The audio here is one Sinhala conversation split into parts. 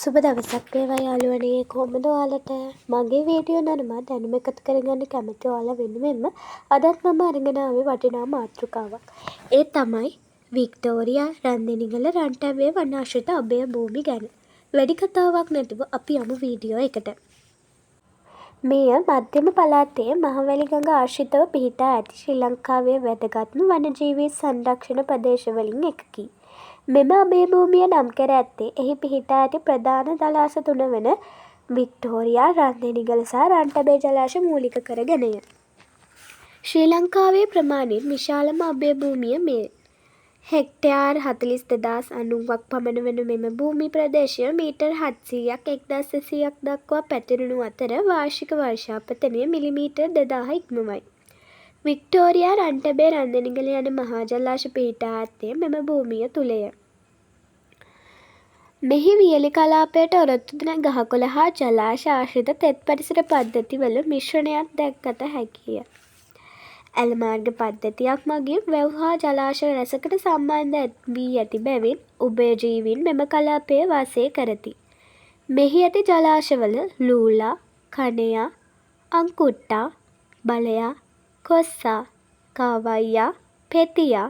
සුබ දවසක් වේවා යාළුවනේ. කොහොමද ඔයාලට? මගේ වීඩියෝ නරඹා දැනුම එකතු කරගන්න කැමති ඔයාලා වෙනුවෙන්ම අදත් මම අරගෙන ආවේ වටිනා මාතෘකාවක්. ඒ තමයි වික්ටෝරියා රන්දෙනිගල රන්ටැවේ වනාශ්‍රිත අභය භූමි ගැන. වැඩි කතාවක් නැතුව අපි යමු වීඩියෝ එකට. මෙය මධ්‍යම පළාතේ මහවැලිගඟ ආශ්‍රිතව පිහිටා ඇති ශ්‍රී ලංකාවේ වැදගත්ම වනජීවී සංරක්ෂණ ප්‍රදේශවලින් එකකි. මෙම අභය භූමිය නම් කර ඇත්තේ එහි පිහිටා ඇති ප්‍රධාන ජලාශ තුන වන වික්ටෝරියා, රන්දෙනිගල සහ රන්ටැබේ ජලාශ මූලික කරගෙනය. ශ්‍රී ලංකාවේ ප්‍රමාණයෙන් විශාලම අභය භූමිය මෙය. හෙක්ටයාර් 42,090ක් පමණ වන මෙම භූමි ප්‍රදේශය මීටර් 700ක් 1,800ක් දක්වා පැතිරුණු අතර වාර්ෂික වර්ෂාපතනය මිලිමීටර් 2,000 ඉක්මවයි. වික්ටෝරියා, රන්ටැබේ, රන්දෙනිගල යන මහා ජලාශ පිහිටා ඇත්තේ මෙම භූමිය තුළය. මෙහි වියලි කලාපයට ඔරොත්තු දෙන ගහකොළ හා ජලාශ ආශ්‍රිත තෙත් පරිසර පද්ධතිවල මිශ්‍රණයක් දැක්ගත හැකිය. ඇල මාර්ග පද්ධතියක් මගින් වැව් හා ජලාශ රැසකට සම්බන්ධ වී ඇති බැවින් උභයජීවීන් මෙම කලාපයේ වාසය කරති. මෙහි ඇති ජලාශවල ලූලා, කණයා, අංකුට්ටා, බලයා, කොස්සා, කාවයියා, පෙතියා,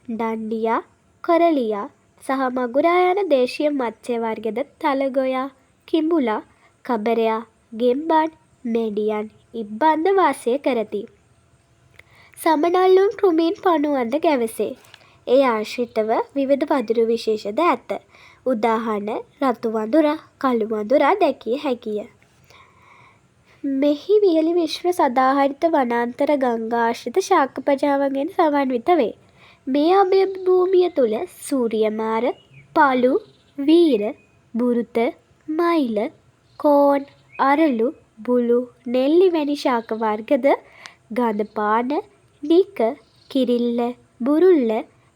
දණ්ඩියා, කොරලියා සහ මගුරා යන දේශීය මත්ස්‍ය වර්ගද තලගොයා, කිඹුලා, කබරයා, ගෙම්බන්, මැඩියන්, ඉබ්බන්ද වාසය කරති. සමනල්ලුන් කෘමීන් පනුවන්ද ගැවසේ. ඒ ආශ්‍රිතව විවිධ වඳුරු විශේෂද ඇත. උදාහරණ රතු වඳුරා, කළු වඳුරා දැකිය හැකිය. මෙහි වියලි විශ්ව සදාහරිත වනාන්තර ගංගා ආශ්‍රිත ශාක ප්‍රජාවන්ගෙන් සමන්විත වේ. මේ අභය භූමිය තුළ සූරියමාර, පලු, වීර, බුරුත, මයිල, කෝන්, අරලු, බුළු, නෙල්ලි වැනි ශාක වර්ගද, ගඳපාන, නික, කිරිල්ල, බුරුල්ල,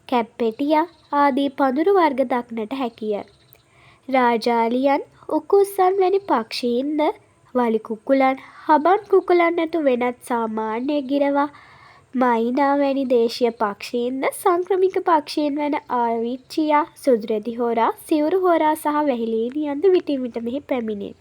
කැප්පෙටියා ආදී පඳුරු වර්ග දක්නට හැකිය. රාජාලියන්, උකුස්සන් වැනි පක්ෂීන්ද, වලි කුකුලන්, හබන් කුකුලන් ඇතු වෙනත් සාමාන්‍ය ගිරවා, මයිනා වැනි දේශීය පක්ෂීන්ද සංක්‍රමික පක්ෂීන් වන ආවිච්චියා, සුදුරෙදි හොරා, සිවුරු හොරා සහ වැහිලීනියන්ද විටින් විට මෙහි පැමිණේ.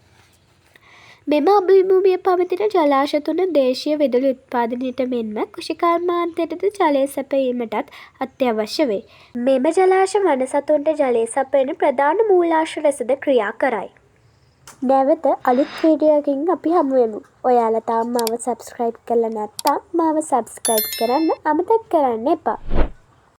මෙම අභය භූමියේ පවතින ජලාශ තුන දේශීය විදුලි උත්පාදනයට මෙන්ම කෘෂිකර්මාන්තයටද ජලය සැපයීමටත් අත්‍යවශ්‍ය වේ. මෙම ජලාශ වන සතුන්ට ජලය සපයන ප්‍රධාන මූලාශ්‍ර ලෙසද ක්‍රියා කරයි. නැවත අලුත් වීඩියෝකින් අපි හමුවෙමු. ඔයාලා තාම මාව සබ්ස්ක්‍රයිබ් කරලා නැත්නම් මාව සබ්ස්ක්‍රයිබ් කරන්න අමතක කරන්න එපා.